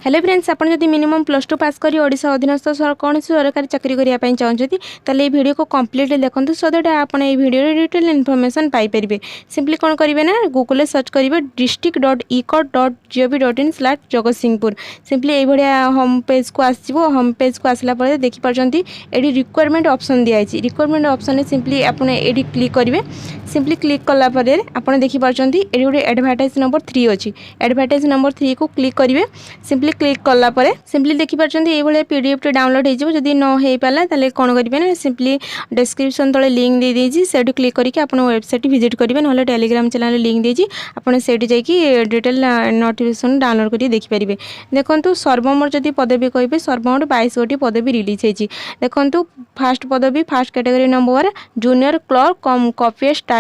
Hello friends, आपन जदि minimum +2 पास करी ओडिशा अधीनस्थ कौन सरकारी चाकरी करने चाहते ताले ये वीडियो को कंप्लीटली देखते सो दैट आपन ये वीडियो डिटेल इनफॉरमेशन पाई परिबे। सिंपली कौन करेंगे ना गूगल सर्च करेंगे district.ecot.gov.in/जगतसिंहपुर। सिंपली ये भाया होम पेज को आसो। होम पेज को आसला देखिपार ये रिक्वायरमेंट ऑप्शन दिखाई। रिक्वायरमेंट ऑप्शन सिंपली आपने ये क्लिक करेंगे। सिंपली क्लिक कलापर आप देखिपार ये गोटे एडभार्टाइज नंबर 3 अच्छी। एडभार्टाइज नंबर 3 को क्लिक करेंगे। सिंपली क्लिक कला परे सिंपली देखिपार ये पीडीएफ टे डाउनलोड हो जदि न हो पाला ताले कौन करेंगे ना सिंपली डिस्क्रिप्शन तले लिंक दे देजी से क्लिक करके आप वेबसाइट विजिट करेंगे ना टेलीग्राम चैनल लिंक देजी आपन सेठी जाई डिटेल नोटिफिकेशन डाउनलोड करके देखि परिबे। देखंतु सर्वमोट जदि पदवी कहबे सर्वमोट 22 गोटी पदवी रिलीज होईची। देखंतु फर्स्ट पदवी first category number junior clerk cum copyist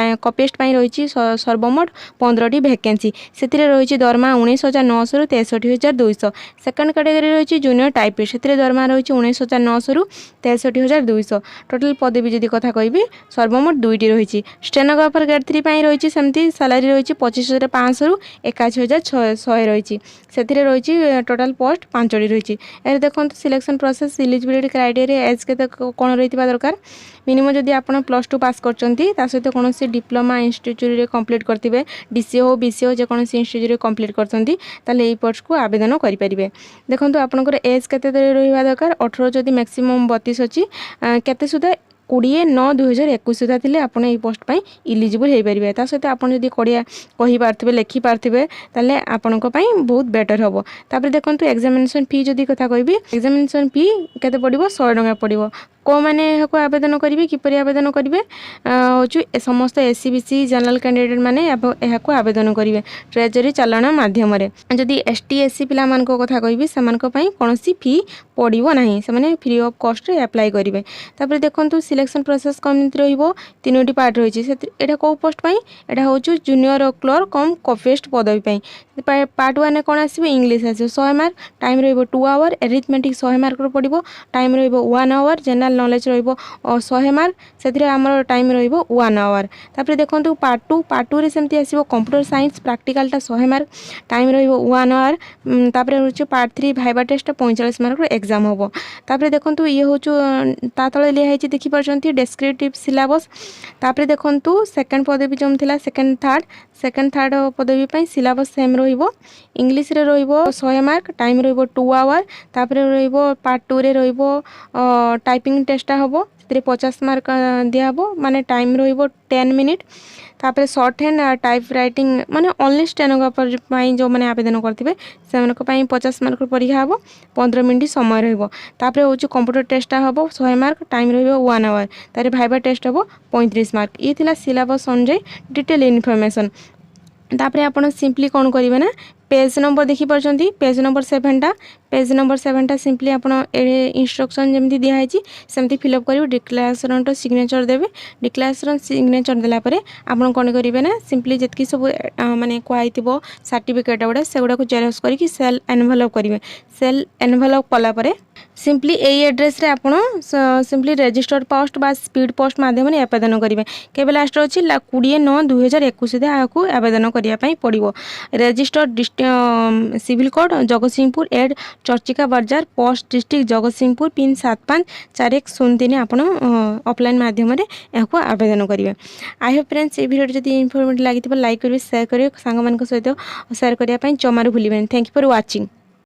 पई रहिची सर्वमोट 15 टी वैकेंसी। सेतिरे रहिची दरमा 19,900 रु 63,200। सेकंड कैटेगरी रही जूनियर टाइपिस्ट से दरमा रही 19,900 रु 63,200। टोटाल पदवी जदि कथा कहि सर्वमोट 2टी रही। स्टेनोग्राफर ग्रेड 3 रही सेमती सैलरी रही 25,500 रु 81,600 रही। से रही टोटाल पोस्ट 5टी रही। यार देखो selection process eligibility criteria age के कौन रही दरकार मिनिमम जदि आप +2 पास कर सहित कौन डिप्लोमा इंस्टीट्यूट कंप्लीट करते डीसीए हो बीसीए हो जेकोसी इंस्टीट्यूट कंप्लीट कर पोस्ट को आवेदन करेंगे। देखो आपंकर एज के रहा दरकार 18 जदि मैक्सिमम 32 अच्छी केते सुधा 20/9/2021 सुधा थे आप पोस्ट पर इलिजिबल हो पारे। ता सहित आप कड़िया कहींपारे लिखिपारे ताले आपण बहुत बेटर हम। तापर देखो एग्जामिनेशन फी जदि कथा कहि एग्जामिनेशन फी केते पड़ो 100 टका पड़ो। को मैंने आवेदन करेंगे किपर आवेदन करेंगे हूँ समस्त एससी बीसी जनरल कैंडिडेट मैंने यहाँ आवेदन करेंगे ट्रेजरी चालाण मध्यम जदि एसटी एससी पिला कथा कहि से कौन फी पड़ो ना से फ्री ऑफ कॉस्ट अप्लाई करेंगे। तापर देखो सिलेक्शन प्रोसेस कमी रो पार्ट रही है। कौ पोस्ट यहाँ हूँ जूनियर क्लर्क कम कॉपिस्ट पदवी पार्ट 1 कौन आसो इंग्लीश आसो 100 मार्क टाइम रो 2 आवर एरिथमेटिक 100 मार्क पड़ो टाइम रो 1 आवर जनरल नॉलेज रो 100 मार्क से आमर टाइम रो 1 आवर। तापर देखो पार्ट 2 रे सेमती आसो computer science practical 100 mark time रो 1 आवर। तापर हूँ part 3 viva test 45 mark exam हम। तापर देखो ये हूँ तले लिहाई देखिपार डेस्क्रिप्टिव सिलेबस। तापर देखो सेकंड पदवी जो था सेकंड थर्ड पदवी सिलेबस सेम रो इंग्लीश रे रो 100 मार्क टाइम रो 2 आवर। तापर रो पार्ट 2 रे रो टाइपिंग टेस्ट हम 50 मार्क दिहब माने टाइम रो 10 मिनिट। तापर शॉर्ट हैंड टाइप राइटिंग माने ओनली स्टेनोग्राफर जो मैंने आवेदन करते से 50 मार्क परीक्षा हम 15 मिनिट समय रहा। हूँ कंप्यूटर टेस्ट हम 100 मार्क टाइम रो 1 आवर। तार भाइबा टेस्ट हम 35 मार्क। ये थिला सिलेबस अनुଯାयी डिटेल इनफॉरमेशन। तापर आप सिंपली कौन करेंगे ना पेज नंबर देखिपार पेज नंबर 7 सिंपली आप इंस्ट्रक्शन जमी दिखाई सेमती फिलअप करेंगे। डिक्लेरेशन सिग्नेचर देवे। डिक्लेरेशन सिग्नेचर देलापर आप कौन करेंगे ना सिंपली जितकी सब माने कहई सर्टिफिकेट गुड़ा से गुड़ा जेरक्स करके सेल एनवेलप करेंगे। सेल एनवेलप कलापर सिंपली यही एड्रेस रे आपण सिंपली रजिस्टर्ड पोस्ट बा स्पीड पोस्ट माध्यम आवेदन करेंगे। केवल लास्ट अच्छी 20/9/2021 सुधा आपको आवेदन करने पड़ो। रजिस्टर्ड सिविल कोड जगतसिंहपुर एड चर्चिका बाजार पोस्ट डिस्ट्रिक्ट जगतसिंहपुर पिन 754103 आपण ऑफलाइन माध्यम यहाँ आवेदन करेंगे। आई होप फ्रेंड्स ये वीडियो जब इनफॉर्मेटिव लगी लाइक करेंगे शेयर करेंगे सांग मान सहित शेयर करने जमार भूलें। Thank you for watching.